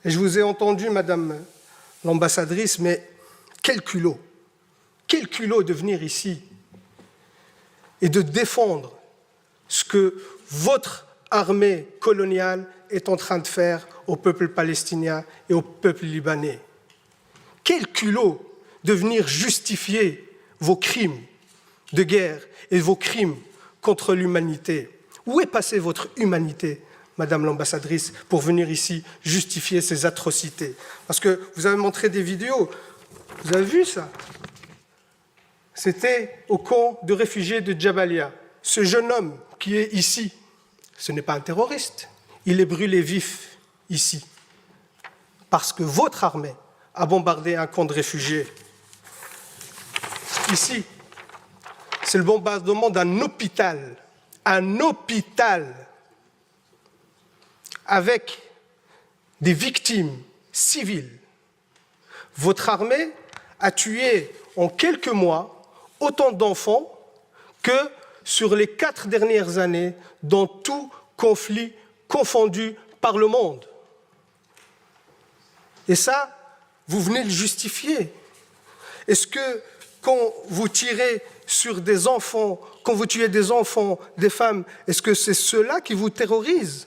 Et je vous ai entendu, Madame l'ambassadrice, mais quel culot de venir ici et de défendre ce que votre armée coloniale est en train de faire au peuple palestinien et au peuple libanais. Quel culot de venir justifier vos crimes de guerre et vos crimes contre l'humanité. Où est passée votre humanité, Madame l'ambassadrice, pour venir ici justifier ces atrocités? Parce que vous avez montré des vidéos, vous avez vu ça? C'était au camp de réfugiés de Jabalia. Ce jeune homme qui est ici, ce n'est pas un terroriste, il est brûlé vif ici, parce que votre armée a bombardé un camp de réfugiés. Ici, c'est le bombardement d'un hôpital, avec des victimes civiles. Votre armée a tué en quelques mois autant d'enfants que sur les 4 dernières années dans tout conflit confondu par le monde. Et ça, vous venez le justifier. Est-ce que quand vous tirez sur des enfants, quand vous tuez des enfants, des femmes, est-ce que c'est ceux-là qui vous terrorisent?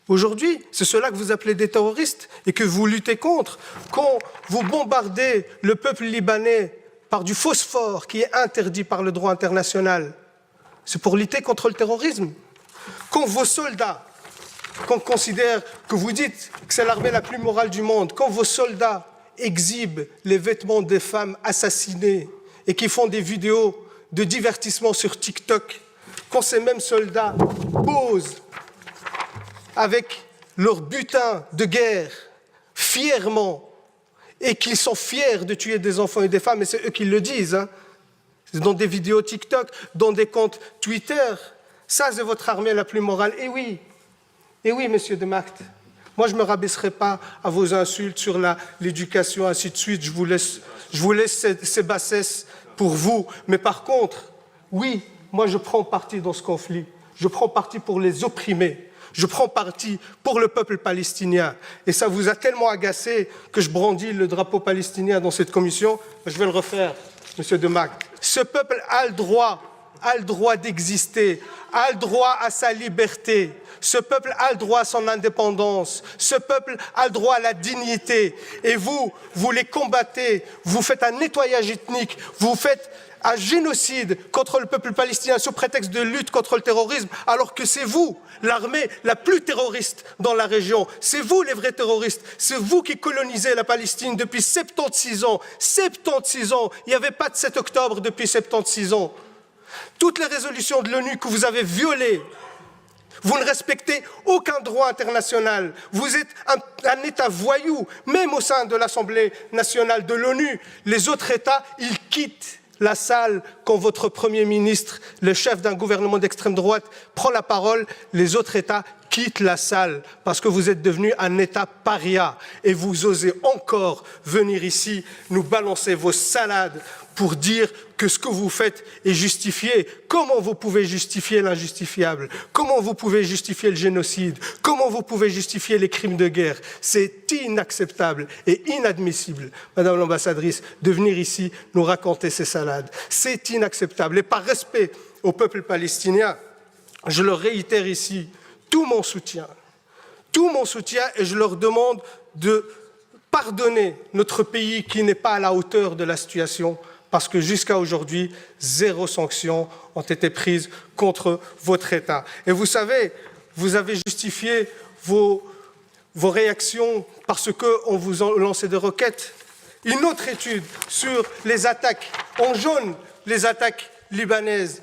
Aujourd'hui, c'est ceux-là que vous appelez des terroristes et que vous luttez contre. Quand vous bombardez le peuple libanais par du phosphore qui est interdit par le droit international, c'est pour lutter contre le terrorisme. Quand vos soldats, qu'on considère, que vous dites que c'est l'armée la plus morale du monde, quand vos soldats exhibent les vêtements des femmes assassinées et qui font des vidéos de divertissement sur TikTok, quand ces mêmes soldats posent avec leur butin de guerre fièrement et qu'ils sont fiers de tuer des enfants et des femmes, et c'est eux qui le disent, hein, dans des vidéos TikTok, dans des comptes Twitter, ça c'est votre armée la plus morale. Et oui, monsieur de Macht, moi je ne me rabaisserai pas à vos insultes sur l'éducation, ainsi de suite, je vous laisse ces bassesses pour vous. Mais par contre, oui, moi je prends parti dans ce conflit, je prends parti pour les opprimés, je prends parti pour le peuple palestinien. Et ça vous a tellement agacé que je brandis le drapeau palestinien dans cette commission, je vais le refaire, monsieur de Macht. Ce peuple a le droit d'exister, a le droit à sa liberté. Ce peuple a le droit à son indépendance. Ce peuple a le droit à la dignité. Et vous les combattez, vous faites un nettoyage ethnique, vous faites un génocide contre le peuple palestinien sous prétexte de lutte contre le terrorisme, alors que c'est vous, l'armée la plus terroriste dans la région. C'est vous les vrais terroristes. C'est vous qui colonisez la Palestine depuis 76 ans. 76 ans. Il n'y avait pas de 7 octobre depuis 76 ans. Toutes les résolutions de l'ONU que vous avez violées, vous ne respectez aucun droit international. Vous êtes un État voyou, même au sein de l'Assemblée nationale de l'ONU. Les autres États, ils quittent la salle quand votre Premier ministre, le chef d'un gouvernement d'extrême droite, prend la parole. Les autres États quittent la salle parce que vous êtes devenu un État paria et vous osez encore venir ici nous balancer vos salades pour dire que ce que vous faites est justifié. Comment vous pouvez justifier l'injustifiable? Comment vous pouvez justifier le génocide? Comment vous pouvez justifier les crimes de guerre? C'est inacceptable et inadmissible, Madame l'ambassadrice, de venir ici nous raconter ces salades. C'est inacceptable. Et par respect au peuple palestinien, je leur réitère ici tout mon soutien, et je leur demande de pardonner notre pays qui n'est pas à la hauteur de la situation, parce que jusqu'à aujourd'hui, 0 sanction ont été prises contre votre État. Et vous savez, vous avez justifié vos réactions parce qu'on vous a lancé des roquettes. Une autre étude sur les attaques en jaune, les attaques libanaises,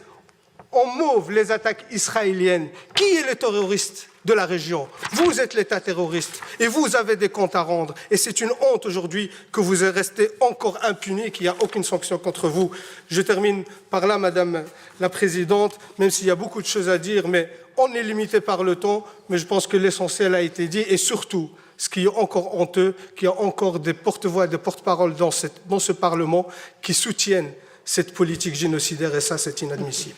en mauve, les attaques israéliennes. Qui est le terroriste de la région? Vous êtes l'État terroriste et vous avez des comptes à rendre. Et c'est une honte aujourd'hui que vous restez encore impuni, qu'il n'y a aucune sanction contre vous. Je termine par là, Madame la Présidente, même s'il y a beaucoup de choses à dire, mais on est limité par le temps, mais je pense que l'essentiel a été dit. Et surtout, ce qui est encore honteux, qu'il y a encore des porte-voix et des porte-paroles dans ce Parlement qui soutiennent cette politique génocidaire, et ça, c'est inadmissible.